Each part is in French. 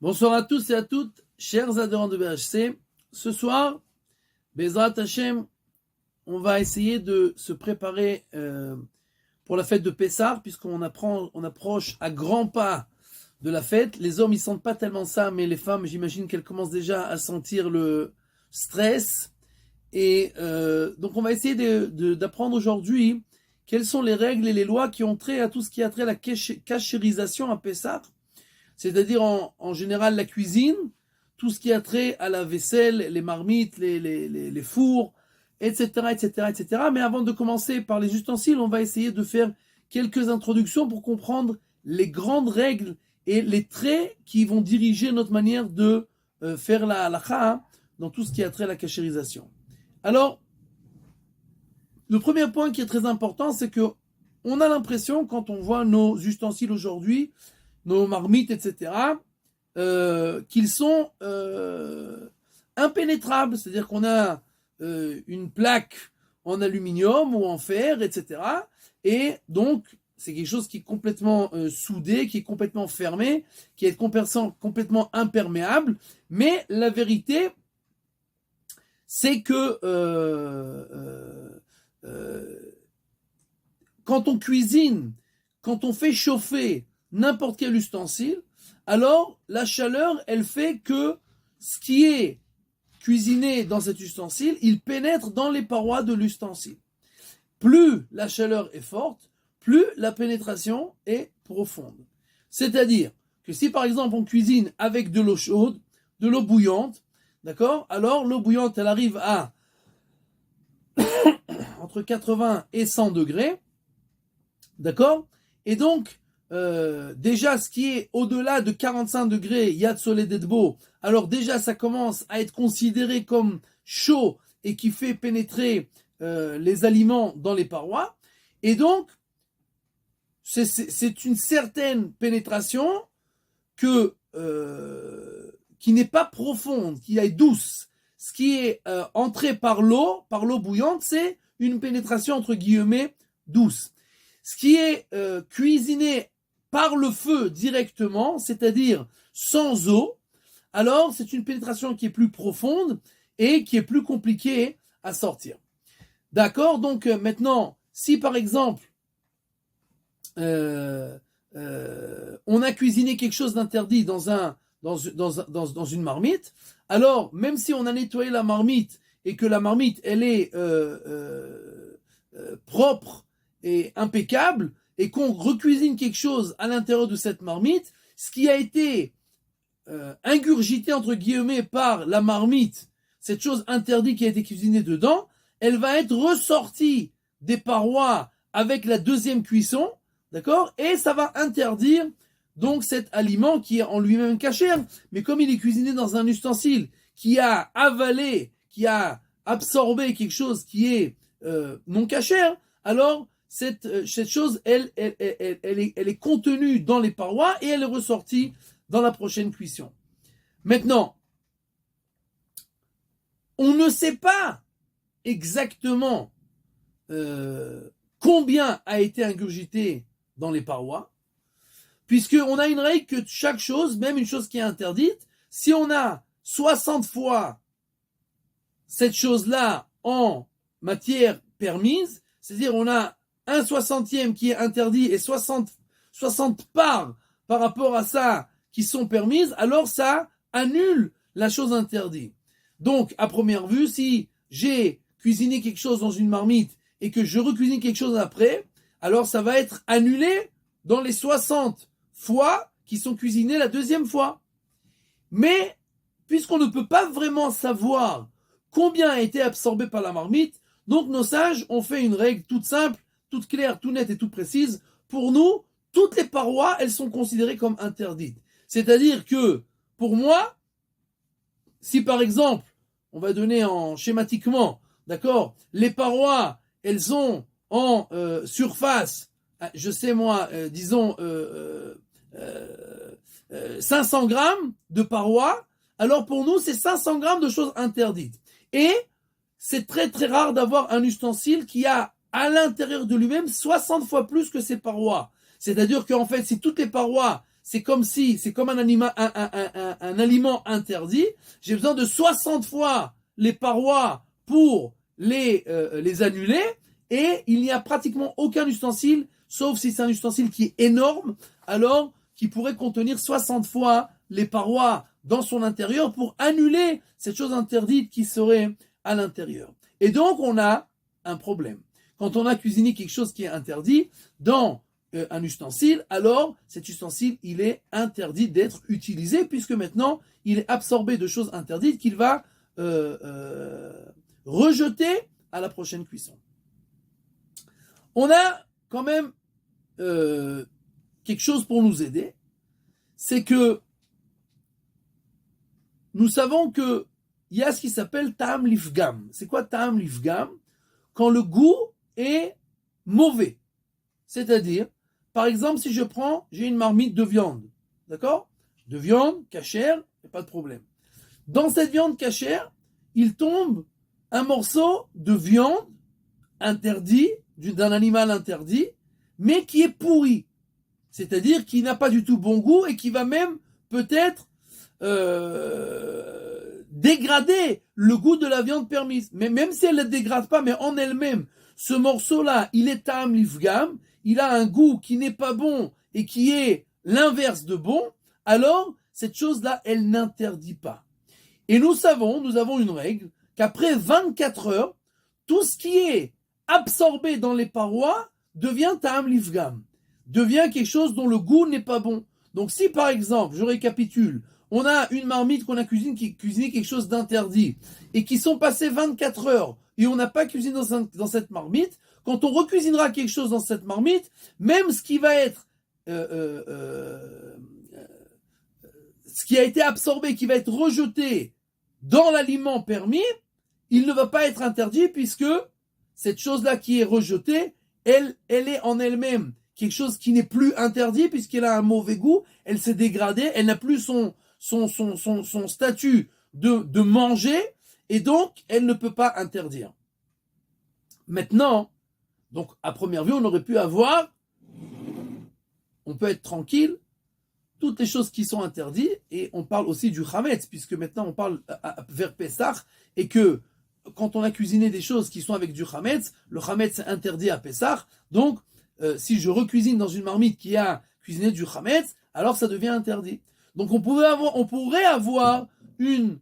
Bonsoir à tous et à toutes, chers adhérents de BHC. Ce soir, Bezrat Hashem, on va essayer de se préparer pour la fête de Pessah, puisqu'on approche à grands pas de la fête. Les hommes, ils sentent pas tellement ça, mais les femmes, j'imagine qu'elles commencent déjà à sentir le stress. Et donc, on va essayer d'apprendre aujourd'hui quelles sont les règles et les lois qui ont trait à tout ce qui a trait à la cachérisation à Pessah. C'est-à-dire en général la cuisine, tout ce qui a trait à la vaisselle, les marmites, les fours, etc., etc., etc. Mais avant de commencer par les ustensiles, on va essayer de faire quelques introductions pour comprendre les grandes règles et les traits qui vont diriger notre manière de faire la halakha dans tout ce qui a trait à la cachérisation. Alors, le premier point qui est très important, c'est que on a l'impression, quand on voit nos ustensiles aujourd'hui, nos marmites, etc., qu'ils sont impénétrables. C'est-à-dire qu'on a une plaque en aluminium ou en fer, etc. Et donc, c'est quelque chose qui est complètement soudé, qui est complètement fermé, qui est complètement imperméable. Mais la vérité, c'est que quand on cuisine, quand on fait chauffer n'importe quel ustensile, alors la chaleur, elle fait que ce qui est cuisiné dans cet ustensile, il pénètre dans les parois de l'ustensile. Plus la chaleur est forte, plus la pénétration est profonde. C'est-à-dire que si par exemple on cuisine avec de l'eau chaude, de l'eau bouillante, d'accord, alors l'eau bouillante, elle arrive à entre 80 et 100 degrés, d'accord, et donc déjà, ce qui est au-delà de 45 degrés, Yad Solé d'Edbo, alors déjà, ça commence à être considéré comme chaud et qui fait pénétrer les aliments dans les parois. Et donc, c'est une certaine pénétration qui n'est pas profonde, qui est douce. Ce qui est entré par l'eau bouillante, c'est une pénétration entre guillemets douce. Ce qui est cuisiné par le feu directement, c'est-à-dire sans eau, alors c'est une pénétration qui est plus profonde et qui est plus compliquée à sortir. D'accord? Donc maintenant, si par exemple on a cuisiné quelque chose d'interdit dans une marmite, alors même si on a nettoyé la marmite et que la marmite elle est propre et impeccable, et qu'on recuisine quelque chose à l'intérieur de cette marmite, ce qui a été ingurgité entre guillemets par la marmite, cette chose interdite qui a été cuisinée dedans, elle va être ressortie des parois avec la deuxième cuisson, d'accord, et ça va interdire donc cet aliment qui est en lui-même cachère, mais comme il est cuisiné dans un ustensile qui a avalé, qui a absorbé quelque chose qui est non cachère, alors cette chose, elle est contenue dans les parois et elle est ressortie dans la prochaine cuisson. Maintenant, on ne sait pas exactement combien a été ingurgité dans les parois, puisqu'on a une règle que chaque chose, même une chose qui est interdite, si on a 60 fois cette chose-là en matière permise, c'est-à-dire on a 1/60 qui est interdit et 60 parts par rapport à ça qui sont permises, alors ça annule la chose interdite. Donc, à première vue, si j'ai cuisiné quelque chose dans une marmite et que je recuisine quelque chose après, alors ça va être annulé dans les 60 fois qui sont cuisinées la deuxième fois. Mais, puisqu'on ne peut pas vraiment savoir combien a été absorbé par la marmite, donc nos sages ont fait une règle toute simple, toute claire, toute nette et toute précise. Pour nous, toutes les parois, elles sont considérées comme interdites. C'est-à-dire que, pour moi, si par exemple, on va donner schématiquement, d'accord, les parois, elles ont en surface, je sais moi, disons 500 grammes de parois, alors pour nous, c'est 500 grammes de choses interdites. Et c'est très très rare d'avoir un ustensile qui a à l'intérieur de lui-même 60 fois plus que ses parois. C'est-à-dire qu'en fait, si toutes les parois, c'est comme un aliment interdit. J'ai besoin de 60 fois les parois pour les annuler, et il n'y a pratiquement aucun ustensile, sauf si c'est un ustensile qui est énorme, alors qui pourrait contenir 60 fois les parois dans son intérieur pour annuler cette chose interdite qui serait à l'intérieur. Et donc on a un problème. Quand on a cuisiné quelque chose qui est interdit dans un ustensile, alors cet ustensile, il est interdit d'être utilisé, puisque maintenant, il est absorbé de choses interdites qu'il va rejeter à la prochaine cuisson. On a quand même quelque chose pour nous aider, c'est que nous savons qu'il y a ce qui s'appelle Ta'am Lifgam. C'est quoi Ta'am Lifgam? Quand le goût est mauvais. C'est-à-dire, par exemple, si j'ai une marmite de viande, d'accord? De viande, cachère, pas de problème. Dans cette viande cachère, il tombe un morceau de viande interdit, d'un animal interdit, mais qui est pourri. C'est-à-dire qui n'a pas du tout bon goût et qui va même peut-être dégrader le goût de la viande permise. Mais même si elle ne le dégrade pas, mais en elle-même, ce morceau-là, il est ta'am lifgam, il a un goût qui n'est pas bon et qui est l'inverse de bon, alors cette chose-là, elle n'interdit pas. Et nous avons une règle, qu'après 24 heures, tout ce qui est absorbé dans les parois devient ta'am lifgam, devient quelque chose dont le goût n'est pas bon. Donc si par exemple, je récapitule, on a une marmite qu'on a cuisiné quelque chose d'interdit, et qui sont passées 24 heures, et on n'a pas cuisiné dans cette marmite, quand on recuisinera quelque chose dans cette marmite, même ce qui va être ce qui a été absorbé, qui va être rejeté dans l'aliment permis, il ne va pas être interdit, puisque cette chose-là qui est rejetée, elle est en elle-même quelque chose qui n'est plus interdit, puisqu'elle a un mauvais goût, elle s'est dégradée, elle n'a plus son statut de manger, et donc elle ne peut pas interdire. Maintenant, donc à première vue, on aurait pu on peut être tranquille, toutes les choses qui sont interdites, et on parle aussi du chametz, puisque maintenant on parle vers Pessah, et que quand on a cuisiné des choses qui sont avec du chametz, le chametz est interdit à Pessah, donc si je recuisine dans une marmite qui a cuisiné du chametz, alors ça devient interdit. Donc on pourrait avoir une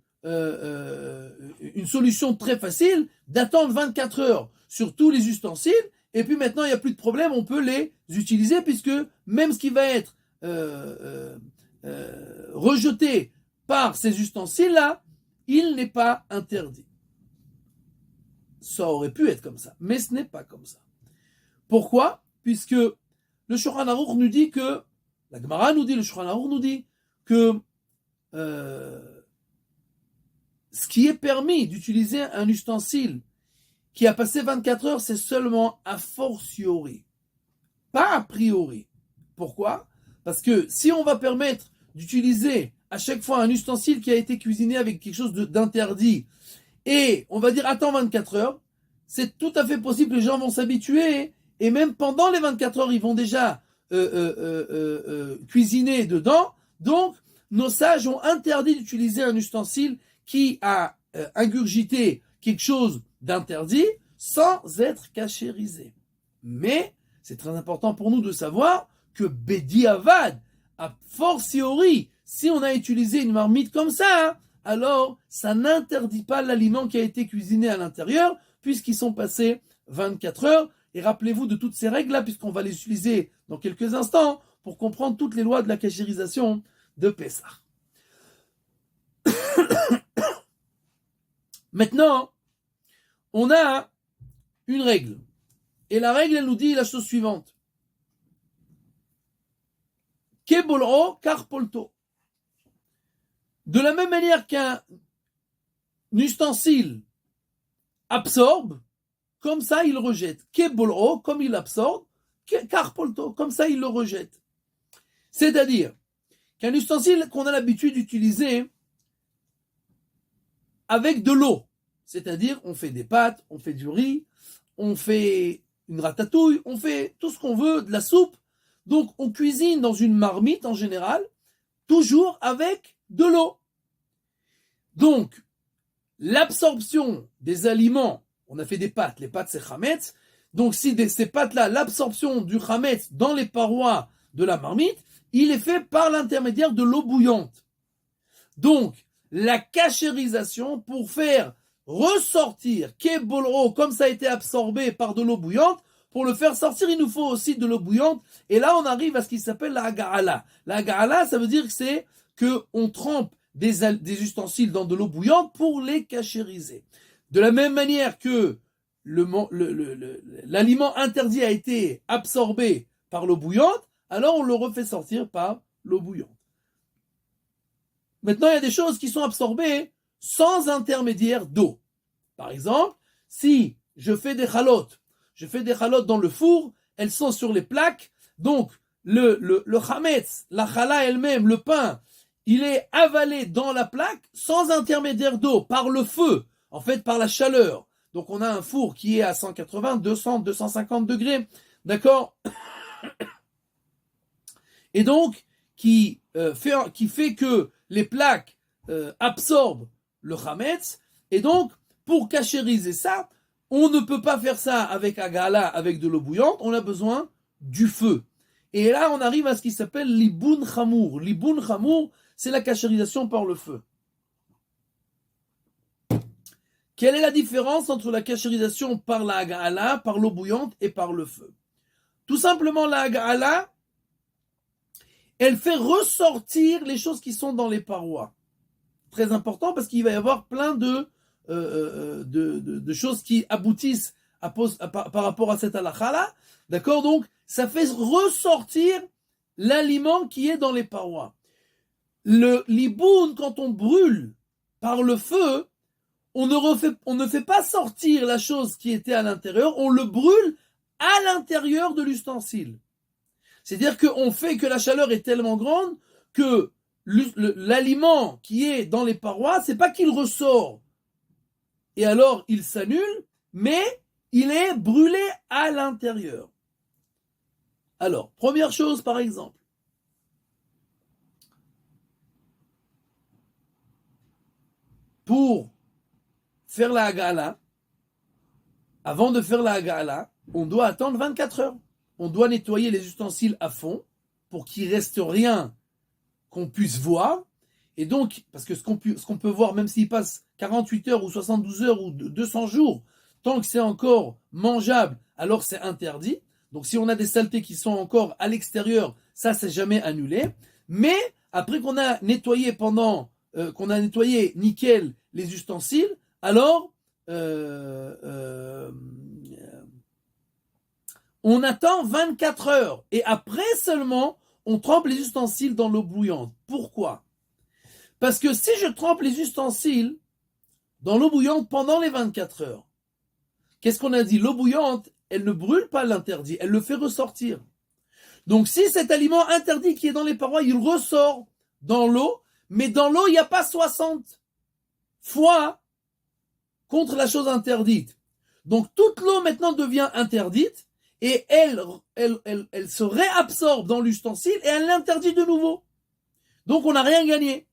solution très facile d'attendre 24 heures sur tous les ustensiles, et puis maintenant il n'y a plus de problème, on peut les utiliser, puisque même ce qui va être rejeté par ces ustensiles-là, il n'est pas interdit. Ça aurait pu être comme ça, mais ce n'est pas comme ça. Pourquoi? Puisque le Shulchan Aruch nous dit que, la Gemara nous dit, le Shulchan Aruch nous dit que ce qui est permis d'utiliser un ustensile qui a passé 24 heures, c'est seulement a fortiori, pas a priori. Pourquoi? Parce que si on va permettre d'utiliser à chaque fois un ustensile qui a été cuisiné avec quelque chose d'interdit, et on va dire attends 24 heures, c'est tout à fait possible que les gens vont s'habituer, et même pendant les 24 heures, ils vont déjà cuisiner dedans. Donc, nos sages ont interdit d'utiliser un ustensile qui a ingurgité quelque chose d'interdit sans être cachérisé. Mais c'est très important pour nous de savoir que Bedi Avad, a fortiori, si on a utilisé une marmite comme ça, alors ça n'interdit pas l'aliment qui a été cuisiné à l'intérieur, puisqu'ils sont passés 24 heures. Et rappelez-vous de toutes ces règles-là, puisqu'on va les utiliser dans quelques instants pour comprendre toutes les lois de la cachérisation de Pessah. Maintenant, on a une règle. Et la règle, elle nous dit la chose suivante. Kebolro karpolto. De la même manière qu'un ustensile absorbe, comme ça il rejette. Kebolro, comme il absorbe, karpolto, comme ça il le rejette. C'est-à-dire qu'un ustensile qu'on a l'habitude d'utiliser avec de l'eau, c'est-à-dire on fait des pâtes, on fait du riz, on fait une ratatouille, on fait tout ce qu'on veut, de la soupe. Donc, on cuisine dans une marmite en général, toujours avec de l'eau. Donc, l'absorption des aliments, on a fait des pâtes, les pâtes c'est chametz, donc si ces pâtes-là, l'absorption du chametz dans les parois de la marmite, il est fait par l'intermédiaire de l'eau bouillante. Donc, la cachérisation pour faire ressortir kebolro, comme ça a été absorbé par de l'eau bouillante, pour le faire sortir, il nous faut aussi de l'eau bouillante. Et là, on arrive à ce qui s'appelle la haga'ala. La haga'ala, ça veut dire que c'est qu'on trempe des ustensiles dans de l'eau bouillante pour les cachériser. De la même manière que l'aliment interdit a été absorbé par l'eau bouillante, alors on le refait sortir par l'eau bouillante. Maintenant, il y a des choses qui sont absorbées sans intermédiaire d'eau. Par exemple, si je fais des chalotes dans le four, elles sont sur les plaques, donc le chametz, la chala elle-même, le pain, il est avalé dans la plaque sans intermédiaire d'eau, par le feu, en fait par la chaleur. Donc on a un four qui est à 180, 200, 250 degrés, d'accord? Et donc, qui fait que les plaques absorbent le chametz, et donc, pour cachériser ça, on ne peut pas faire ça avec agala, avec de l'eau bouillante, on a besoin du feu. Et là, on arrive à ce qui s'appelle l'ibun chamour. L'ibun chamour, c'est la cachérisation par le feu. Quelle est la différence entre la cachérisation par la agala, par l'eau bouillante et par le feu? Tout simplement, la agala, elle fait ressortir les choses qui sont dans les parois. Très important parce qu'il va y avoir plein de choses qui aboutissent par rapport à cette halakha-là. D'accord? Donc, ça fait ressortir l'aliment qui est dans les parois. Le liboun, quand on brûle par le feu, on ne fait pas sortir la chose qui était à l'intérieur, on le brûle à l'intérieur de l'ustensile. C'est-à-dire qu'on fait que la chaleur est tellement grande que l'aliment qui est dans les parois, c'est pas qu'il ressort et alors il s'annule, mais il est brûlé à l'intérieur. Alors, première chose par exemple, pour faire la hagala, avant de faire la hagala, on doit attendre 24 heures. On doit nettoyer les ustensiles à fond pour qu'il reste rien qu'on puisse voir. Et donc, parce que ce qu'on peut voir, même s'il passe 48 heures ou 72 heures ou 200 jours, tant que c'est encore mangeable, alors c'est interdit. Donc si on a des saletés qui sont encore à l'extérieur, ça c'est jamais annulé. Mais après qu'on a nettoyé qu'on a nettoyé nickel les ustensiles, alors on attend 24 heures. Et après seulement, on trempe les ustensiles dans l'eau bouillante. Pourquoi? Parce que si je trempe les ustensiles dans l'eau bouillante pendant les 24 heures, qu'est-ce qu'on a dit? L'eau bouillante, elle ne brûle pas l'interdit, elle le fait ressortir. Donc si cet aliment interdit qui est dans les parois, il ressort dans l'eau, mais dans l'eau, il n'y a pas 60 fois contre la chose interdite. Donc toute l'eau maintenant devient interdite, et elle se réabsorbe dans l'ustensile, et elle l'interdit de nouveau. Donc on n'a rien gagné.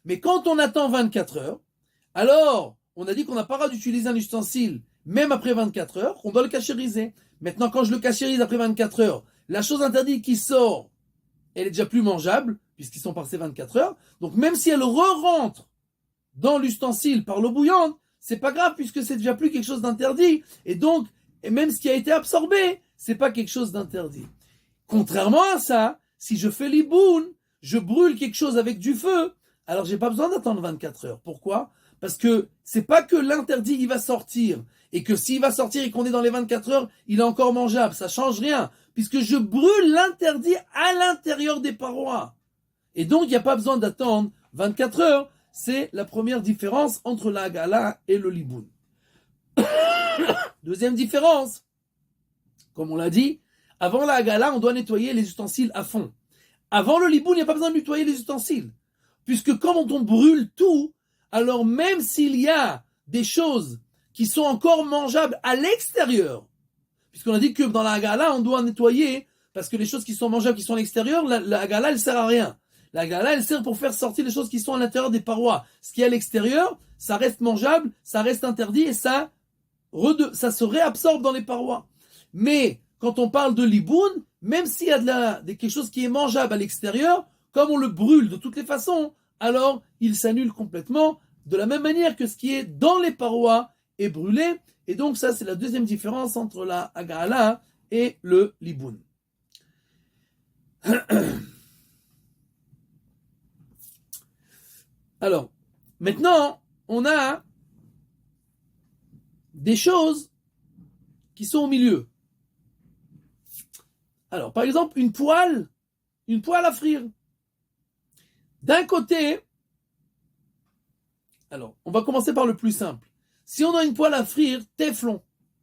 Mais quand on attend 24 heures, alors on a dit qu'on n'a pas le droit d'utiliser un ustensile même après 24 heures, qu'on doit le cachériser. Maintenant, quand je le cachérise après 24 heures, la chose interdite qui sort, elle est déjà plus mangeable, puisqu'ils sont passés 24 heures. Donc même si elle re-rentre dans l'ustensile par l'eau bouillante, c'est pas grave, puisque c'est déjà plus quelque chose d'interdit. Et donc, même ce qui a été absorbé, c'est pas quelque chose d'interdit. Contrairement à ça, si je fais l'iboun, je brûle quelque chose avec du feu, alors j'ai pas besoin d'attendre 24 heures. Pourquoi? Parce que c'est pas que l'interdit il va sortir, et que s'il va sortir et qu'on est dans les 24 heures, il est encore mangeable, ça change rien, puisque je brûle l'interdit à l'intérieur des parois. Et donc il n'y a pas besoin d'attendre 24 heures, c'est la première différence entre la hagala et le liboun. Deuxième différence, comme on l'a dit, avant la hagala, on doit nettoyer les ustensiles à fond. Avant le liboun, il n'y a pas besoin de nettoyer les ustensiles. Puisque quand on brûle tout, alors même s'il y a des choses qui sont encore mangeables à l'extérieur, puisqu'on a dit que dans la hagala, on doit nettoyer parce que les choses qui sont mangeables, qui sont à l'extérieur, la Hagala, elle sert à rien. La Hagala, elle sert pour faire sortir les choses qui sont à l'intérieur des parois. Ce qui est à l'extérieur, ça reste mangeable, ça reste interdit et ça se réabsorbe dans les parois. Mais quand on parle de liboun, même s'il y a quelque chose qui est mangeable à l'extérieur, comme on le brûle de toutes les façons, alors il s'annule complètement, de la même manière que ce qui est dans les parois est brûlé. Et donc ça, c'est la deuxième différence entre la Hagala et le liboun. Alors, maintenant, on a des choses qui sont au milieu. Alors, par exemple, une poêle à frire. D'un côté, alors, on va commencer par le plus simple. Si on a une poêle à frire, téflon.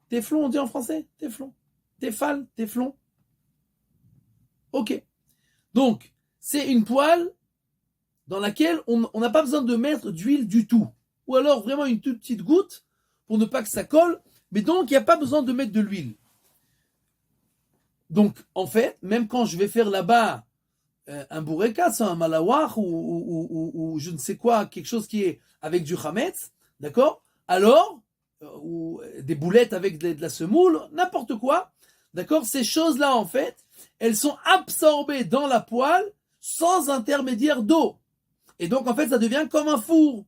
Téflon, on dit en français? Téflon. Téfal, téflon. Ok. Donc, c'est une poêle dans laquelle on n'a pas besoin de mettre d'huile du tout. Ou alors vraiment une toute petite goutte pour ne pas que ça colle. Mais donc, il n'y a pas besoin de mettre de l'huile. Donc, en fait, même quand je vais faire là-bas un bourrekas, un malawar ou je ne sais quoi, quelque chose qui est avec du chametz, d'accord? Alors, ou des boulettes avec de la semoule, n'importe quoi, d'accord? Ces choses-là, en fait, elles sont absorbées dans la poêle sans intermédiaire d'eau. Et donc, en fait, ça devient comme un four.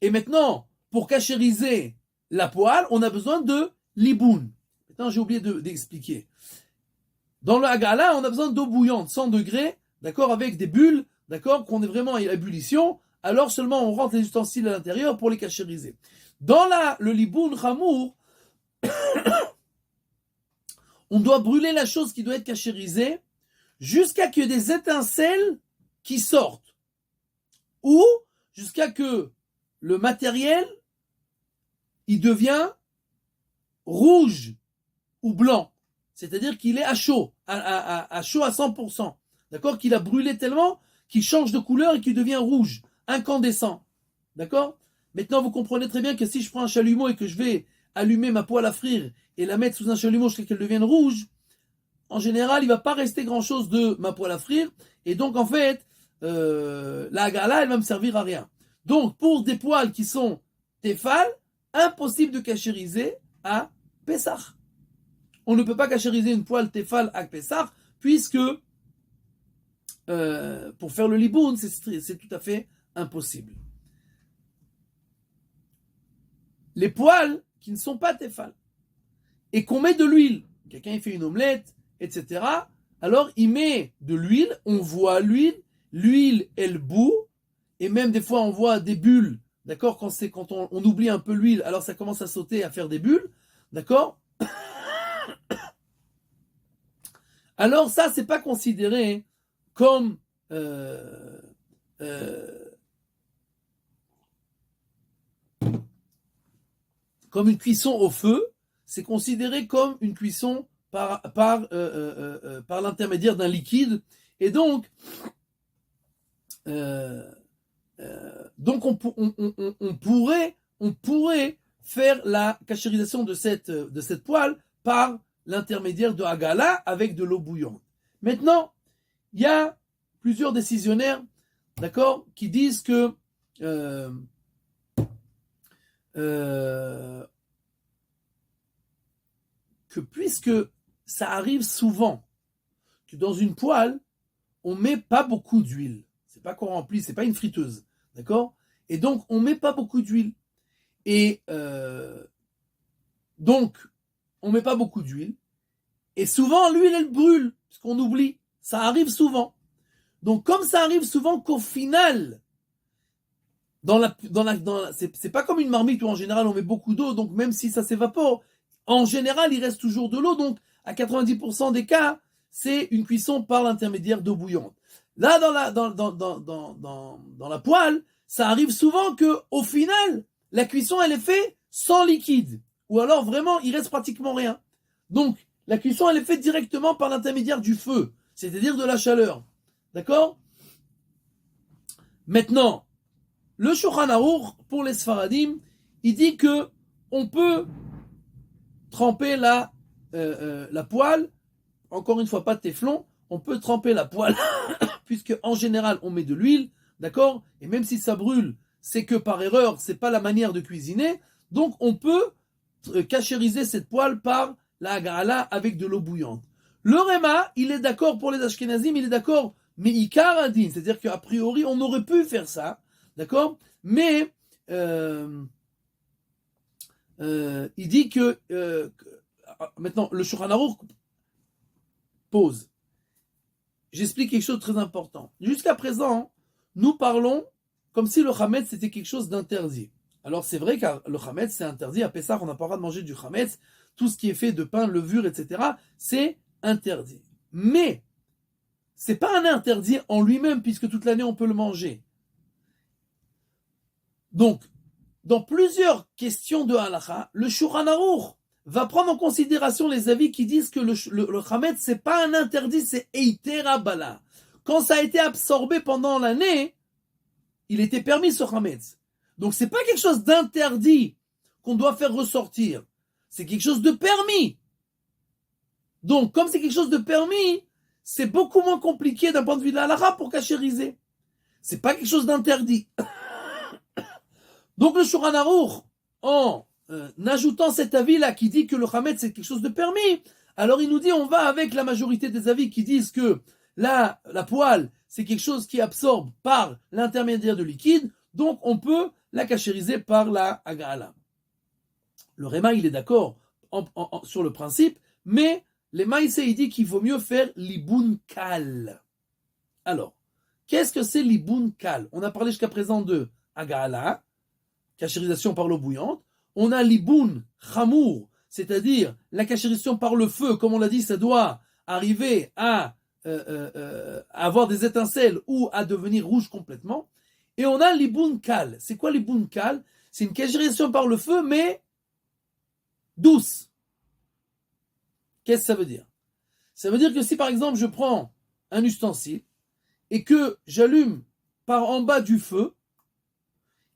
Et maintenant, pour cachériser la poêle, on a besoin de liboun. Maintenant, j'ai oublié d'expliquer. Dans le Hagala, on a besoin d'eau bouillante, 100 degrés, d'accord, avec des bulles, d'accord, qu'on est vraiment à ébullition, alors seulement on rentre les ustensiles à l'intérieur pour les cachériser. Dans le liboun chamour, on doit brûler la chose qui doit être cachérisée jusqu'à qu'il y ait des étincelles qui sortent. Ou jusqu'à que le matériel, il devient rouge ou blanc. C'est-à-dire qu'il est à chaud, à chaud à 100%. D'accord? Qu'il a brûlé tellement qu'il change de couleur et qu'il devient rouge, incandescent. D'accord? Maintenant, vous comprenez très bien que si je prends un chalumeau et que je vais allumer ma poêle à frire et la mettre sous un chalumeau jusqu'à qu'elle devienne rouge, en général, il ne va pas rester grand-chose de ma poêle à frire. Et donc, en fait, la Hagala, elle va me servir à rien. Donc, pour des poêles qui sont téfales, impossible de cachériser à Pessah. On ne peut pas cachériser une poêle téfal à Pessah, puisque pour faire le liboun, c'est tout à fait impossible. Les poêles qui ne sont pas téfal, et qu'on met de l'huile, quelqu'un il fait une omelette, etc., alors il met de l'huile, on voit l'huile elle bout, et même des fois on voit des bulles, d'accord, quand on oublie un peu l'huile, alors ça commence à sauter, à faire des bulles, d'accord. Alors ça, c'est pas considéré comme comme une cuisson au feu, c'est considéré comme une cuisson par l'intermédiaire d'un liquide, et donc on pourrait faire la cachérisation de cette poêle par l'intermédiaire de Hagala avec de l'eau bouillante. Maintenant, il y a plusieurs décisionnaires, d'accord, qui disent que puisque ça arrive souvent que dans une poêle, on met pas beaucoup d'huile. C'est pas qu'on remplit, c'est pas une friteuse, d'accord? Et donc, on met pas beaucoup d'huile. Et donc, on met pas beaucoup d'huile. Et souvent, l'huile, elle brûle, parce qu'on oublie. Ça arrive souvent. Donc, comme ça arrive souvent qu'au final, c'est pas comme une marmite où en général on met beaucoup d'eau, donc même si ça s'évapore, en général, il reste toujours de l'eau. Donc, à 90% des cas, c'est une cuisson par l'intermédiaire d'eau bouillante. Là, dans la poêle, ça arrive souvent que, au final, la cuisson, elle est faite sans liquide. Ou alors, vraiment, il reste pratiquement rien. Donc, la cuisson, elle est faite directement par l'intermédiaire du feu, c'est-à-dire de la chaleur. D'accord? Maintenant, le Shulchan Aruch, pour les Sfaradim, il dit que on peut tremper la poêle encore une fois, pas de téflon, on peut tremper la poêle, puisque en général, on met de l'huile, d'accord? Et même si ça brûle, c'est que par erreur, c'est pas la manière de cuisiner. Donc, on peut cachériser cette poêle par la hagala avec de l'eau bouillante. Le Réma, il est d'accord pour les Ashkenazim, il est d'accord, mais Ikar Adin, c'est-à-dire qu'a priori, on aurait pu faire ça, d'accord? Mais il dit que maintenant, le Shulchan Aruch pose. J'explique quelque chose de très important. Jusqu'à présent, nous parlons comme si le Hametz c'était quelque chose d'interdit. Alors c'est vrai que le Hametz c'est interdit. À Pessah, on n'a pas le droit de manger du Hametz. Tout ce qui est fait de pain, levure, etc., c'est interdit. Mais c'est pas un interdit en lui-même, puisque toute l'année on peut le manger. Donc, dans plusieurs questions de halakha, le Shulchan Aruch va prendre en considération les avis qui disent que le Hametz, c'est pas un interdit, c'est Eitera Bala. Quand ça a été absorbé pendant l'année, il était permis ce Hametz. Donc c'est pas quelque chose d'interdit qu'on doit faire ressortir. C'est quelque chose de permis. Donc, comme c'est quelque chose de permis, c'est beaucoup moins compliqué d'un point de vue de la halakha pour cachériser. C'est pas quelque chose d'interdit. Donc le Shulchan Aruch, en ajoutant cet avis-là qui dit que le Hametz c'est quelque chose de permis, alors il nous dit on va avec la majorité des avis qui disent que la poêle c'est quelque chose qui absorbe par l'intermédiaire de liquide, donc on peut la cachériser par la hagala. Le Réma il est d'accord sur le principe, mais les Maïsé il dit qu'il vaut mieux faire l'ibun kal. Alors, qu'est-ce que c'est l'ibun kal? On a parlé jusqu'à présent de hagala, cachérisation par l'eau bouillante. On a l'ibun chamour, c'est-à-dire la cachérisation par le feu. Comme on l'a dit, ça doit arriver à avoir des étincelles ou à devenir rouge complètement. Et on a l'ibun kal. C'est quoi l'ibun kal? C'est une cachérisation par le feu, mais douce. Qu'est-ce que ça veut dire? Ça veut dire que si par exemple je prends un ustensile et que j'allume par en bas du feu,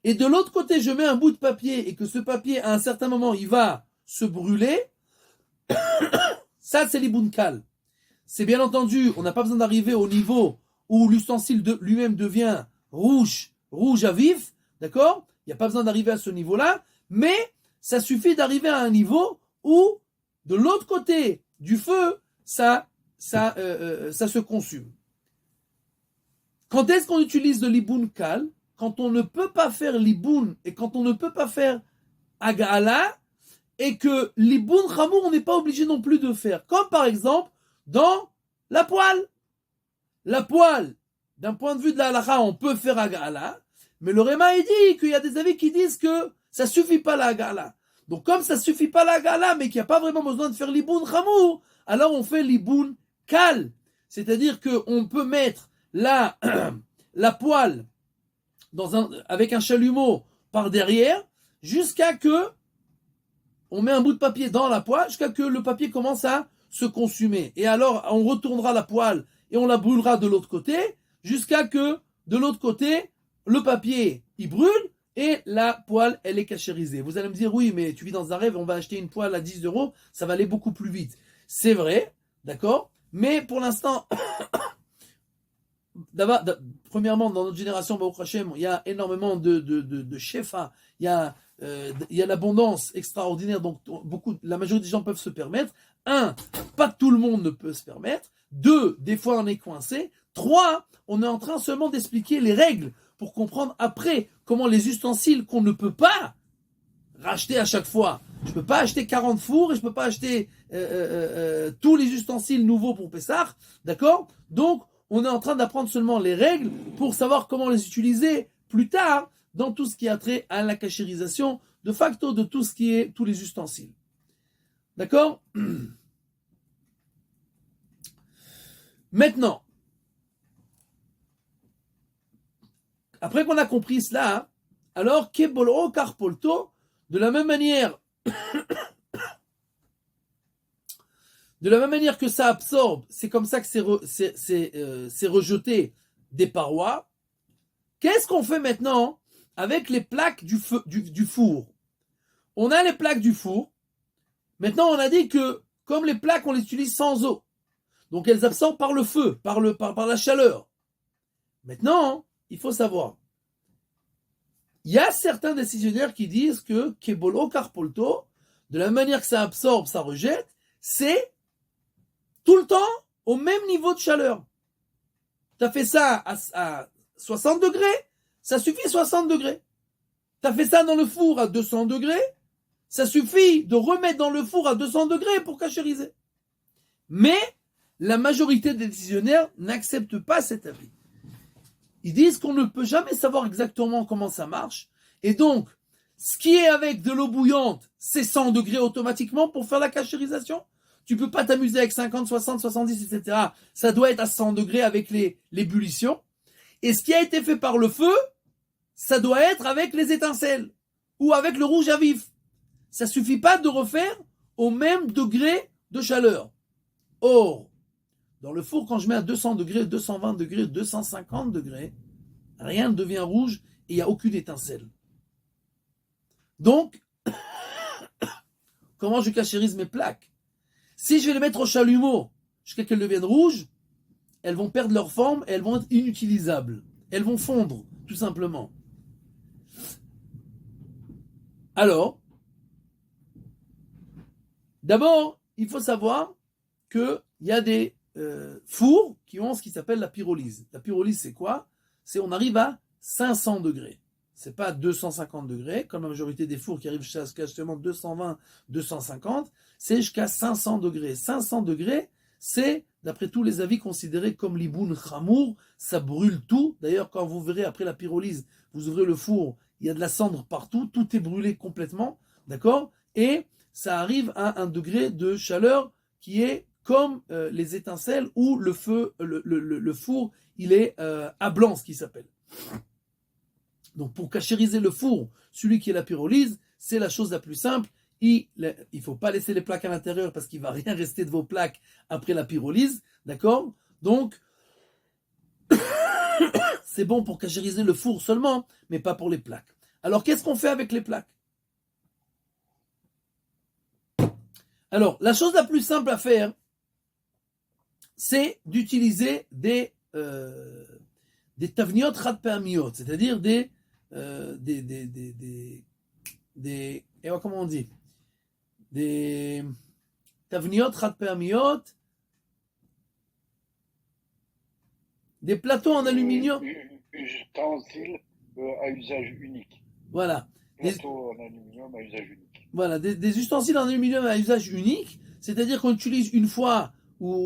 et de l'autre côté, je mets un bout de papier et que ce papier, à un certain moment, il va se brûler, ça, c'est l'ibun kal. C'est bien entendu, on n'a pas besoin d'arriver au niveau où l'ustensile lui-même devient rouge à vif, d'accord? Il n'y a pas besoin d'arriver à ce niveau-là, mais ça suffit d'arriver à un niveau où, de l'autre côté du feu, ça se consume. Quand est-ce qu'on utilise de l'ibun kal? Quand on ne peut pas faire l'ibun et quand on ne peut pas faire hagala et que l'ibun chamour on n'est pas obligé non plus de faire. Comme par exemple dans la poêle. La poêle, d'un point de vue de la halakha, on peut faire hagala, mais le Réma il dit qu'il y a des avis qui disent que ça suffit pas la hagala. Donc comme ça suffit pas la hagala, mais qu'il n'y a pas vraiment besoin de faire l'ibun chamour, alors on fait l'ibun kal. C'est-à-dire qu'on peut mettre la poêle avec un chalumeau par derrière, jusqu'à que on met un bout de papier dans la poêle, jusqu'à que le papier commence à se consumer. Et alors, on retournera la poêle et on la brûlera de l'autre côté, jusqu'à que, de l'autre côté, le papier, il brûle, et la poêle, elle est cachérisée. Vous allez me dire, oui, mais tu vis dans un rêve, on va acheter une poêle à 10 €, ça va aller beaucoup plus vite. C'est vrai, d'accord? Mais pour l'instant, premièrement, dans notre génération, Baruch Hashem, il y a énormément de shefa, il y a l'abondance extraordinaire, donc la majorité des gens peuvent se permettre. 1, pas tout le monde ne peut se permettre. 2, des fois on est coincé. 3, on est en train seulement d'expliquer les règles pour comprendre après comment les ustensiles qu'on ne peut pas racheter à chaque fois. Je ne peux pas acheter 40 fours et je ne peux pas acheter tous les ustensiles nouveaux pour Pessah, d'accord? Donc, on est en train d'apprendre seulement les règles pour savoir comment les utiliser plus tard dans tout ce qui a trait à la cachérisation de facto de tout ce qui est tous les ustensiles. D'accord? Maintenant, après qu'on a compris cela, alors Kebolro Karpolto, de la même manière que ça absorbe, c'est comme ça que c'est rejeté des parois. Qu'est-ce qu'on fait maintenant avec les plaques du four? On a les plaques du four. Maintenant, on a dit que comme les plaques, on les utilise sans eau. Donc elles absorbent par le feu, par la chaleur. Maintenant, il faut savoir, il y a certains décisionnaires qui disent que Kebolo Karpolto, de la manière que ça absorbe, ça rejette, c'est tout le temps au même niveau de chaleur. Tu as fait ça à 60 degrés, ça suffit 60 degrés. Tu as fait ça dans le four à 200 degrés, ça suffit de remettre dans le four à 200 degrés pour cachériser. Mais la majorité des décisionnaires n'acceptent pas cet avis. Ils disent qu'on ne peut jamais savoir exactement comment ça marche. Et donc, ce qui est avec de l'eau bouillante, c'est 100 degrés automatiquement pour faire la cachérisation. Tu peux pas t'amuser avec 50, 60, 70, etc. Ça doit être à 100 degrés avec l'ébullition. Et ce qui a été fait par le feu, ça doit être avec les étincelles ou avec le rouge à vif. Ça suffit pas de refaire au même degré de chaleur. Or, dans le four, quand je mets à 200 degrés, 220 degrés, 250 degrés, rien ne devient rouge et il n'y a aucune étincelle. Donc, comment je cachérise mes plaques? Si je vais les mettre au chalumeau jusqu'à qu'elles deviennent rouges, elles vont perdre leur forme et elles vont être inutilisables. Elles vont fondre, tout simplement. Alors, d'abord, il faut savoir qu'il y a des fours qui ont ce qui s'appelle la pyrolyse. La pyrolyse, c'est quoi? C'est on arrive à 500 degrés. C'est pas 250 degrés, comme la majorité des fours qui arrivent jusqu'à justement 220, 250, c'est jusqu'à 500 degrés. 500 degrés, c'est, d'après tous les avis, considéré comme l'iboun chamour, ça brûle tout. D'ailleurs, quand vous verrez après la pyrolyse, vous ouvrez le four, il y a de la cendre partout, tout est brûlé complètement, d'accord? Et ça arrive à un degré de chaleur qui est comme les étincelles ou le feu, le four, il est à blanc, ce qui s'appelle. Donc pour cachériser le four, celui qui est la pyrolyse, c'est la chose la plus simple. Il ne faut pas laisser les plaques à l'intérieur parce qu'il ne va rien rester de vos plaques après la pyrolyse, d'accord? Donc c'est bon pour cachériser le four seulement, mais pas pour les plaques. Alors qu'est-ce qu'on fait avec les plaques? Alors la chose la plus simple à faire, c'est d'utiliser des tavniot rad-pe'amiot, c'est-à-dire comment on dit, des tavniot rad-pe'amiot, des plateaux en aluminium. Ustensiles à usage unique. Voilà. Plateaux en aluminium à usage unique. Voilà, des ustensiles en aluminium à usage unique, c'est-à-dire qu'on utilise une fois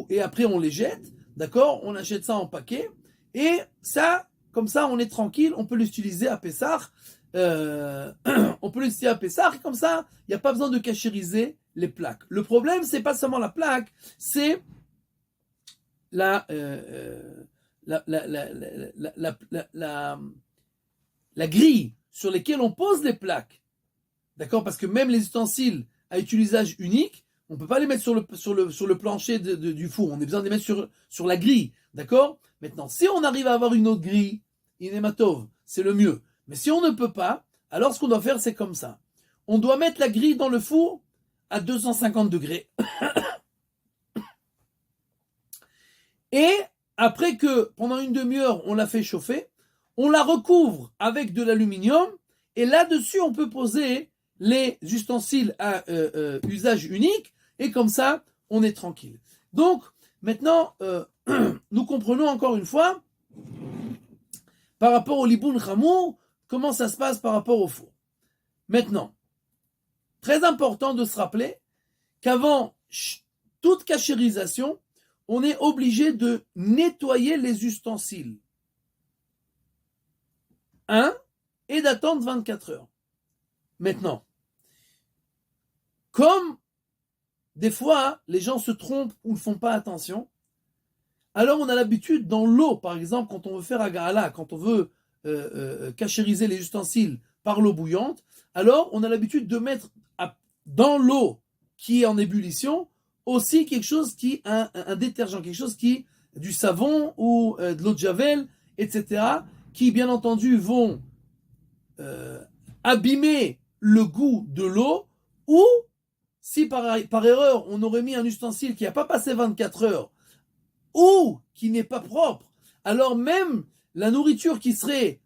et après on les jette, d'accord? On achète ça en paquet, et ça, comme ça, on est tranquille, on peut l'utiliser à Pessah, on peut l'utiliser à Pessah, et comme ça, il n'y a pas besoin de cachériser les plaques. Le problème, c'est pas seulement la plaque, c'est la grille sur laquelle on pose les plaques. D'accord? Parce que même les ustensiles à utilisage unique, on ne peut pas les mettre sur le plancher du four. On a besoin de les mettre sur la grille. D'accord? Maintenant, si on arrive à avoir une autre grille, inématov, c'est le mieux. Mais si on ne peut pas, alors ce qu'on doit faire, c'est comme ça. On doit mettre la grille dans le four à 250 degrés. Et après que, pendant une demi-heure, on l'a fait chauffer, on la recouvre avec de l'aluminium. Et là-dessus, on peut poser les ustensiles à usage unique, et comme ça, on est tranquille. Donc, maintenant, nous comprenons encore une fois, par rapport au liboun chamour, comment ça se passe par rapport au four. Maintenant, très important de se rappeler qu'avant toute cachérisation, on est obligé de nettoyer les ustensiles. Et d'attendre 24 heures. Maintenant, comme des fois les gens se trompent ou ne font pas attention, alors on a l'habitude dans l'eau, par exemple, quand on veut faire agala, quand on veut cachériser les ustensiles par l'eau bouillante, alors on a l'habitude de mettre dans l'eau qui est en ébullition aussi quelque chose qui, un détergent, quelque chose qui, du savon ou de l'eau de javel, etc., qui bien entendu vont abîmer le goût de l'eau, ou si par erreur on aurait mis un ustensile qui n'a pas passé 24 heures ou qui n'est pas propre, alors même la nourriture qui serait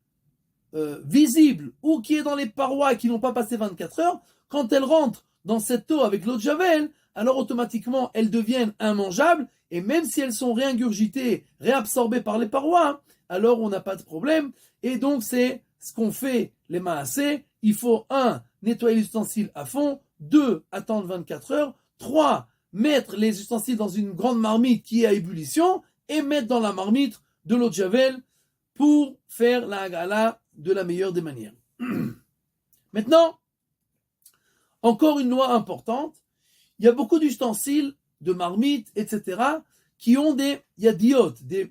visible ou qui est dans les parois et qui n'ont pas passé 24 heures, quand elle rentre dans cette eau avec l'eau de Javel, alors automatiquement elles deviennent immangeables, et même si elles sont réingurgitées, réabsorbées par les parois, alors on n'a pas de problème. Et donc c'est ce qu'on fait les maassés. Il faut 1. Nettoyer les ustensiles à fond, 2. Attendre 24 heures, 3. Mettre les ustensiles dans une grande marmite qui est à ébullition, et mettre dans la marmite de l'eau de Javel pour faire la hagala de la meilleure des manières. Maintenant, encore une loi importante, il y a beaucoup d'ustensiles, de marmites, etc., qui ont des yadiotes, des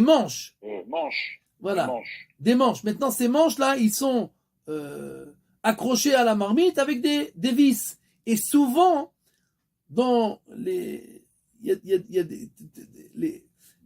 manches. Manche. Voilà, Manche. des manches. Maintenant, ces manches-là, ils sont accrochés à la marmite avec des vis. Et souvent, dans les... Il y a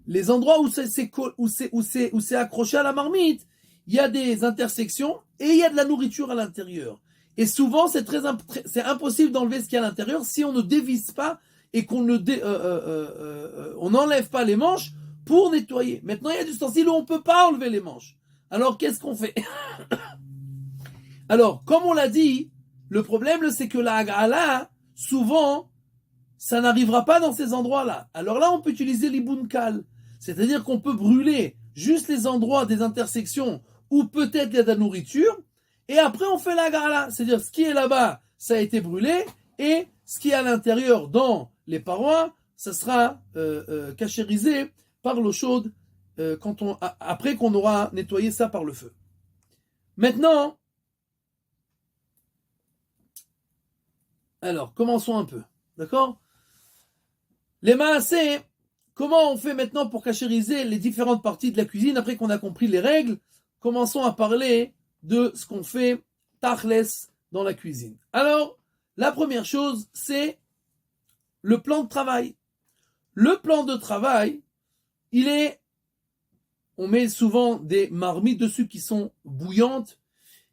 les endroits où c'est accroché à la marmite, il y a des intersections et il y a de la nourriture à l'intérieur. Et souvent, c'est impossible d'enlever ce qu'il y a à l'intérieur si on ne dévisse pas et qu'on on n'enlève pas les manches pour nettoyer. Maintenant, il y a des ustensiles où on ne peut pas enlever les manches. Alors, qu'est-ce qu'on fait? Alors, comme on l'a dit, le problème, c'est que la hagala, souvent, ça n'arrivera pas dans ces endroits-là. Alors là, on peut utiliser l'ibunkal. C'est-à-dire qu'on peut brûler juste les endroits des intersections où peut-être il y a de la nourriture, et après on fait la hagala. C'est-à-dire ce qui est là-bas, ça a été brûlé, et ce qui est à l'intérieur dans les parois, ça sera cachérisé par l'eau chaude après qu'on aura nettoyé ça par le feu. Maintenant, alors commençons un peu, d'accord? Les maassés, comment on fait maintenant pour cachériser les différentes parties de la cuisine après qu'on a compris les règles? Commençons à parler de ce qu'on fait tachles dans la cuisine. Alors, la première chose, c'est le plan de travail. Le plan de travail, on met souvent des marmites dessus qui sont bouillantes.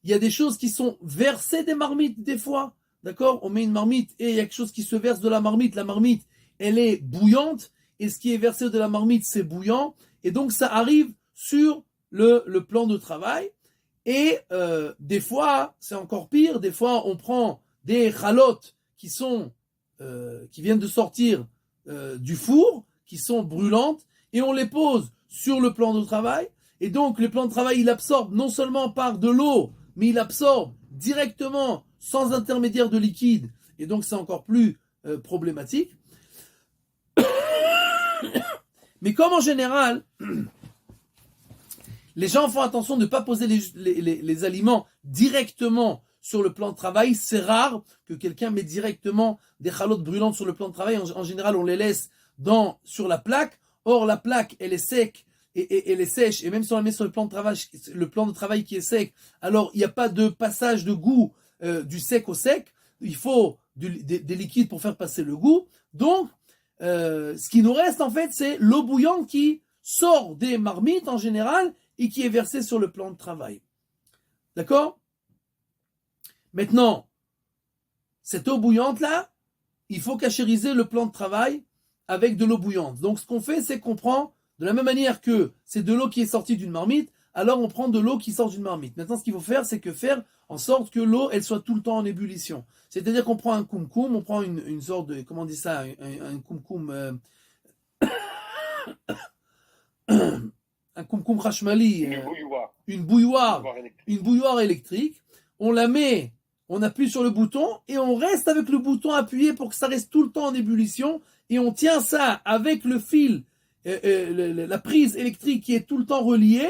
Il y a des choses qui sont versées des marmites des fois. D'accord? On met une marmite et il y a quelque chose qui se verse de la marmite. La marmite, elle est bouillante. Et ce qui est versé de la marmite, c'est bouillant. Et donc, ça arrive sur le plan de travail. Et des fois, c'est encore pire. Des fois, on prend des chalotes qui viennent de sortir du four, qui sont brûlantes, et on les pose sur le plan de travail. Et donc, le plan de travail, il absorbe non seulement par de l'eau, mais il absorbe directement, sans intermédiaire de liquide. Et donc, c'est encore plus problématique. Mais comme en général, les gens font attention de ne pas poser les aliments directement sur le plan de travail. C'est rare que quelqu'un mette directement des chalotes brûlantes sur le plan de travail. En général, on les laisse sur la plaque. Or, la plaque, elle est sec et elle est sèche. Et même si on la met sur le plan de travail qui est sec, alors il n'y a pas de passage de goût du sec au sec. Il faut des liquides pour faire passer le goût. Donc, ce qui nous reste en fait, c'est l'eau bouillante qui sort des marmites en général et qui est versée sur le plan de travail. D'accord? Maintenant, cette eau bouillante là, il faut cachériser le plan de travail avec de l'eau bouillante. Donc ce qu'on fait, c'est qu'on prend, de la même manière que c'est de l'eau qui est sortie d'une marmite, alors on prend de l'eau qui sort d'une marmite. Maintenant, ce qu'il faut faire, c'est faire en sorte que l'eau, elle soit tout le temps en ébullition. C'est-à-dire qu'on prend un koum-koum, on prend une sorte de, comment on dit ça, un koum-koum, un koum-koum rachmali, une bouilloire électrique. On la met, on appuie sur le bouton et on reste avec le bouton appuyé pour que ça reste tout le temps en ébullition, et on tient ça avec le fil, la prise électrique qui est tout le temps reliée,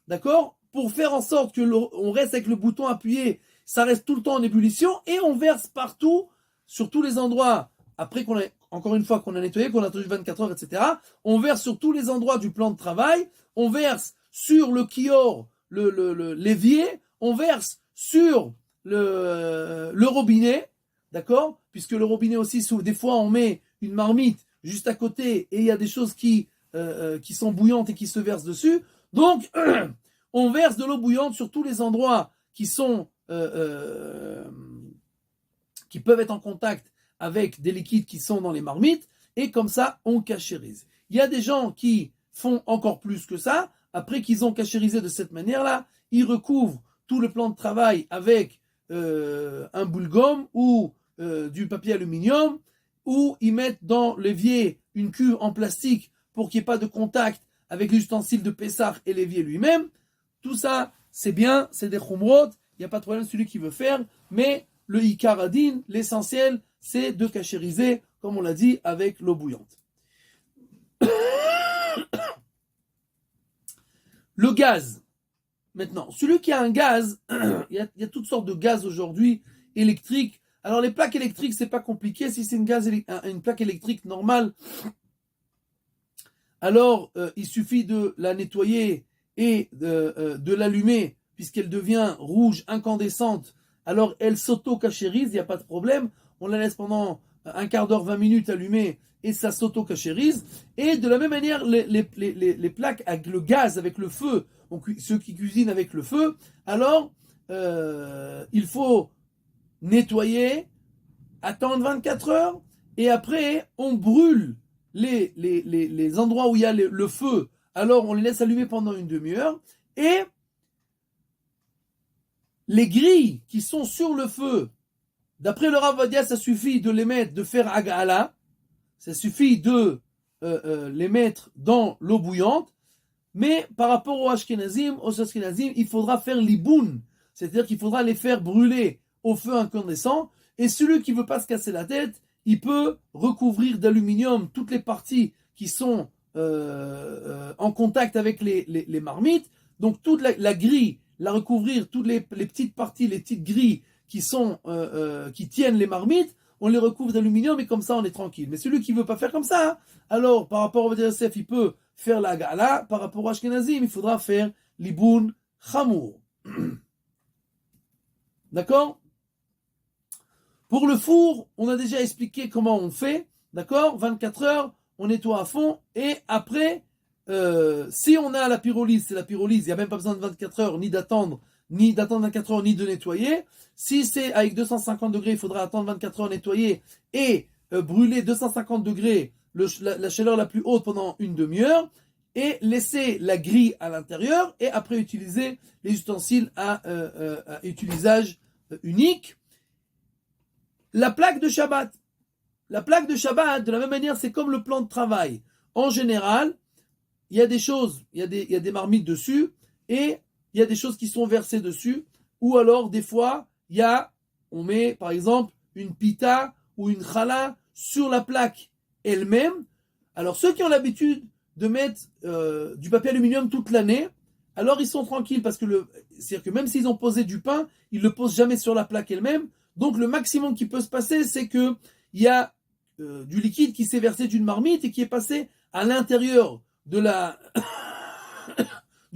d'accord, pour faire en sorte que on reste avec le bouton appuyé, ça reste tout le temps en ébullition, et on verse partout, sur tous les endroits, après encore une fois qu'on a nettoyé, qu'on a attendu 24 heures, etc., on verse sur tous les endroits du plan de travail, on verse sur le kior, l'évier, on verse sur le robinet, d'accord, puisque le robinet aussi, des fois on met une marmite juste à côté et il y a des choses qui sont bouillantes et qui se versent dessus. Donc, on verse de l'eau bouillante sur tous les endroits qui sont qui peuvent être en contact avec des liquides qui sont dans les marmites, et comme ça, on cachérise. Il y a des gens qui font encore plus que ça, après qu'ils ont cachérisé de cette manière-là, ils recouvrent tout le plan de travail avec un boule gomme ou du papier aluminium, ou ils mettent dans l'évier une cuve en plastique pour qu'il n'y ait pas de contact avec les ustensiles de Pessah et l'évier lui-même. Tout ça, c'est bien, c'est des khumrot, il n'y a pas de problème, celui qui veut faire, mais le Ikar Adin, l'essentiel, c'est de cachériser, comme on l'a dit, avec l'eau bouillante. Le gaz. Maintenant, celui qui a un gaz, il y a toutes sortes de gaz aujourd'hui, électriques. Alors les plaques électriques, c'est pas compliqué. Si c'est une plaque électrique normale, alors il suffit de la nettoyer et de l'allumer, puisqu'elle devient rouge, incandescente. Alors elle s'auto-cachérise, il n'y a pas de problème. On la laisse pendant un quart d'heure, 20 minutes allumée, et ça s'auto-cachérise. Et de la même manière, les plaques avec le gaz, avec le feu, ceux qui cuisinent avec le feu, alors il faut nettoyer, attendre 24 heures, et après on brûle les endroits où il y a le feu, alors on les laisse allumer pendant une demi-heure, et les grilles qui sont sur le feu, d'après le Rav Vadia, ça suffit de les mettre, de faire agala, ça suffit de les mettre dans l'eau bouillante, mais par rapport aux Ashkenazim, il faudra faire l'iboun, c'est-à-dire qu'il faudra les faire brûler au feu incandescent, et celui qui ne veut pas se casser la tête, il peut recouvrir d'aluminium toutes les parties qui sont en contact avec les marmites, donc toute la grille, la recouvrir, toutes les petites parties, les petites grilles qui tiennent les marmites, on les recouvre d'aluminium et comme ça on est tranquille. Mais celui qui ne veut pas faire comme ça, hein, alors par rapport au Vadia Yosef, il peut faire la gala, par rapport à Ashkenazim, il faudra faire l'iboun chamour. D'accord? Pour le four, on a déjà expliqué comment on fait, d'accord? 24 heures, on nettoie à fond, et après, si on a la pyrolyse, c'est la pyrolyse, il n'y a même pas besoin de 24 heures, ni d'attendre 24 heures, ni de nettoyer. Si c'est avec 250 degrés, il faudra attendre 24 heures, nettoyer, et brûler 250 degrés, la chaleur la plus haute pendant une demi-heure, et laisser la grille à l'intérieur, et après utiliser les ustensiles à utilisage unique. La plaque de Shabbat. La plaque de Shabbat, de la même manière, c'est comme le plan de travail. En général, il y a des choses, il y a des marmites dessus, et il y a des choses qui sont versées dessus, ou alors, des fois, on met, par exemple, une pita ou une challah sur la plaque elle-même. Alors, ceux qui ont l'habitude de mettre du papier aluminium toute l'année, alors ils sont tranquilles, parce que c'est-à-dire que même s'ils ont posé du pain, ils ne le posent jamais sur la plaque elle-même. Donc le maximum qui peut se passer, c'est qu'il y a du liquide qui s'est versé d'une marmite et qui est passé à l'intérieur du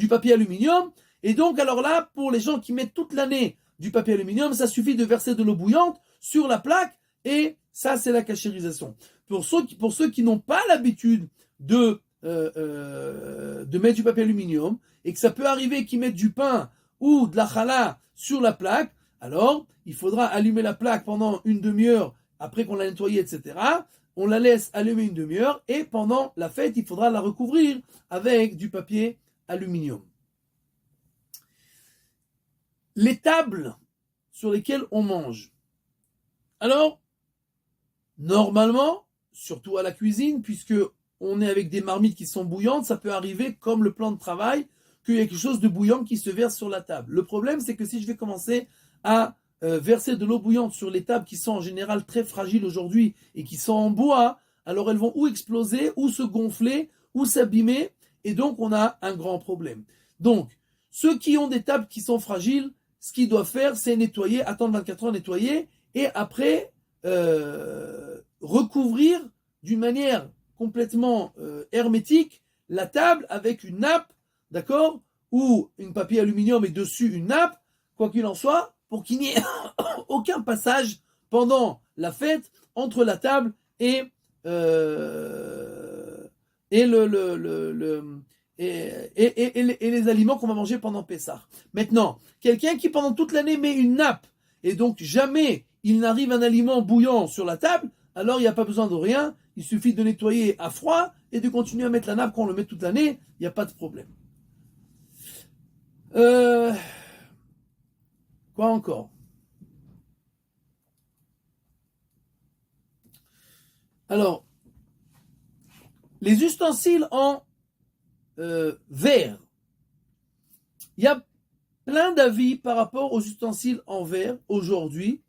papier aluminium. Et donc alors là, pour les gens qui mettent toute l'année du papier aluminium, ça suffit de verser de l'eau bouillante sur la plaque, et ça c'est la cachérisation. Pour ceux qui n'ont pas l'habitude de mettre du papier aluminium, et que ça peut arriver qu'ils mettent du pain ou de la challah sur la plaque, alors il faudra allumer la plaque pendant une demi-heure après qu'on l'a nettoyée, etc. On la laisse allumer une demi-heure, et pendant la fête, il faudra la recouvrir avec du papier aluminium. Les tables sur lesquelles on mange. Alors, normalement, surtout à la cuisine, puisque on est avec des marmites qui sont bouillantes, ça peut arriver, comme le plan de travail, qu'il y a quelque chose de bouillant qui se verse sur la table. Le problème, c'est que si je vais commencer à verser de l'eau bouillante sur les tables qui sont en général très fragiles aujourd'hui et qui sont en bois, alors elles vont ou exploser, ou se gonfler, ou s'abîmer, et donc on a un grand problème. Donc, ceux qui ont des tables qui sont fragiles, ce qu'ils doivent faire, c'est nettoyer, attendre 24 heures, nettoyer, et après recouvrir d'une manière complètement hermétique la table avec une nappe, d'accord, ou une papier aluminium et dessus une nappe, quoi qu'il en soit, pour qu'il n'y ait aucun passage pendant la fête entre la table et les aliments qu'on va manger pendant Pessah. Maintenant, quelqu'un qui pendant toute l'année met une nappe, et donc jamais il n'arrive un aliment bouillant sur la table, alors il n'y a pas besoin de rien, il suffit de nettoyer à froid et de continuer à mettre la nappe quand on le met toute l'année, il n'y a pas de problème. Quoi encore? Alors, les ustensiles en verre. Il y a plein d'avis par rapport aux ustensiles en verre aujourd'hui.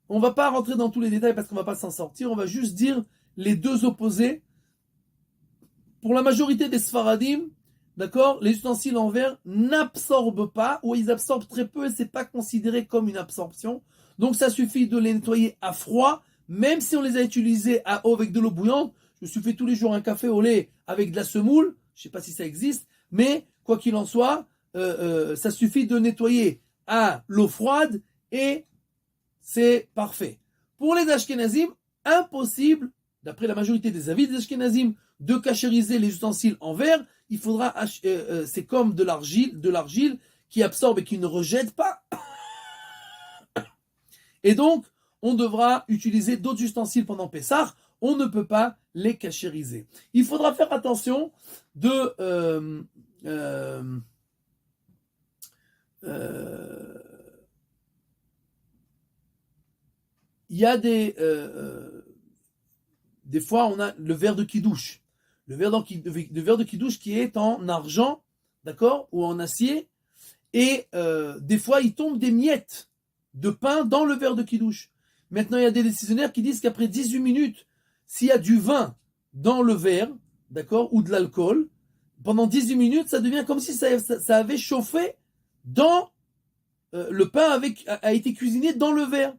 On ne va pas rentrer dans tous les détails parce qu'on ne va pas s'en sortir. On va juste dire les deux opposés. Pour la majorité des Sfaradim, d'accord, les ustensiles en verre n'absorbent pas, ou ils absorbent très peu et c'est pas considéré comme une absorption. Donc ça suffit de les nettoyer à froid, même si on les a utilisés à eau avec de l'eau bouillante. Je me suis fait tous les jours un café au lait avec de la semoule. Je ne sais pas si ça existe, mais quoi qu'il en soit, ça suffit de nettoyer à l'eau froide et c'est parfait. Pour les Ashkenazim, impossible, d'après la majorité des avis des Ashkenazim, de cachériser les ustensiles en verre. Il faudra, c'est comme de l'argile qui absorbe et qui ne rejette pas. Et donc, on devra utiliser d'autres ustensiles pendant Pessah. On ne peut pas les cachériser. Il faudra faire attention de il y a des fois on a le verre de kidouche. Le verre de kidouche qui est en argent, d'accord, ou en acier, et des fois il tombe des miettes de pain dans le verre de kidouche. Maintenant il y a des décisionnaires qui disent qu'après 18 minutes, s'il y a du vin dans le verre, d'accord, ou de l'alcool, pendant 18 minutes, ça devient comme si ça avait chauffé dans le pain a été cuisiné dans le verre.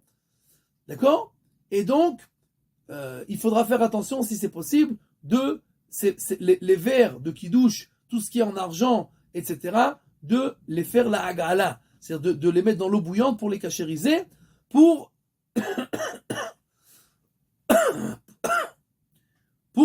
D'accord? Et donc, il faudra faire attention, si c'est possible, de les verres de kidouche, tout ce qui est en argent, etc., de les faire la hagala, c'est-à-dire de les mettre dans l'eau bouillante pour les cachériser, pour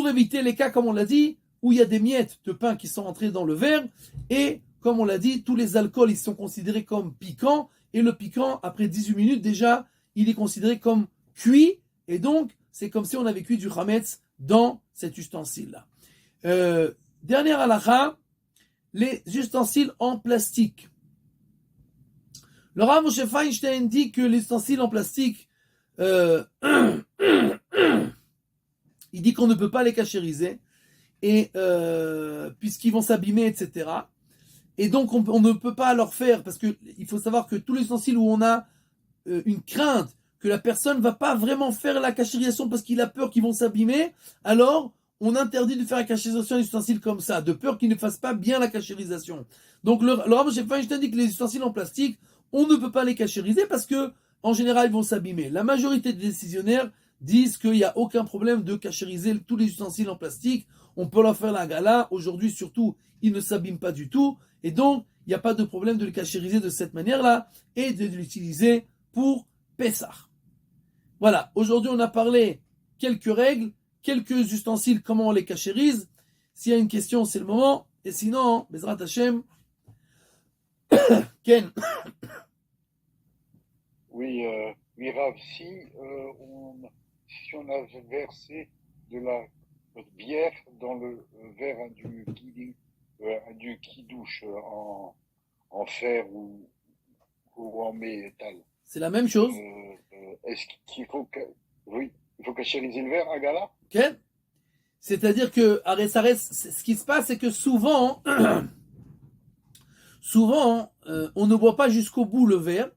éviter les cas, comme on l'a dit, où il y a des miettes de pain qui sont entrées dans le verre, et comme on l'a dit, tous les alcools, ils sont considérés comme piquants, et le piquant, après 18 minutes déjà, il est considéré comme cuit, et donc, c'est comme si on avait cuit du chametz dans cet ustensile-là. Dernière halakha, les ustensiles en plastique. Le Rav Moshe Feinstein dit que les ustensiles en plastique, il dit qu'on ne peut pas les cachériser, et puisqu'ils vont s'abîmer, etc. Et donc on ne peut pas leur faire, parce qu'il faut savoir que tous les ustensiles où on a une crainte que la personne ne va pas vraiment faire la cachérisation parce qu'il a peur qu'ils vont s'abîmer, alors on interdit de faire la cachérisation des ustensiles comme ça, de peur qu'ils ne fassent pas bien la cachérisation. Donc le Rav Moshe Feinstein dit que les ustensiles en plastique, on ne peut pas les cachériser parce que en général ils vont s'abîmer. La majorité des décisionnaires disent qu'il n'y a aucun problème de cachériser tous les ustensiles en plastique. On peut leur faire la gala. Aujourd'hui surtout, ils ne s'abîment pas du tout. Et donc, il n'y a pas de problème de les cachériser de cette manière-là et de l'utiliser pour Pessah. Voilà, aujourd'hui on a parlé quelques règles, quelques ustensiles, comment on les cachérise. S'il y a une question, c'est le moment. Et sinon, Bezrat Hashem, Ken. Oui, Rav, si on a versé de la bière dans le verre du kidouche en fer ou en métal, C'est la même chose. est-ce qu'il faut il faut cachériser le verre à gala? Ken. C'est-à-dire que, ce qui se passe, c'est que souvent, on ne boit pas jusqu'au bout le verre.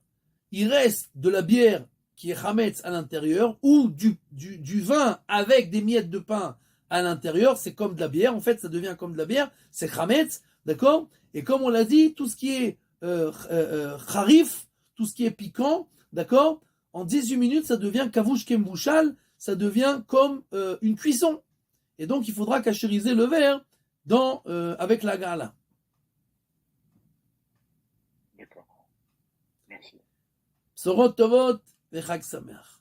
Il reste de la bière qui est chametz à l'intérieur ou du vin avec des miettes de pain à l'intérieur. C'est comme de la bière. En fait, ça devient comme de la bière. C'est chametz, d'accord? Et comme on l'a dit, tout ce qui est charif, tout ce qui est piquant, d'accord? En 18 minutes, ça devient kavouch kembouchal. Ça devient comme une cuisson. Et donc, il faudra cachériser le verre avec la gala. D'accord. Merci. Bsorot tovot vechag sameach.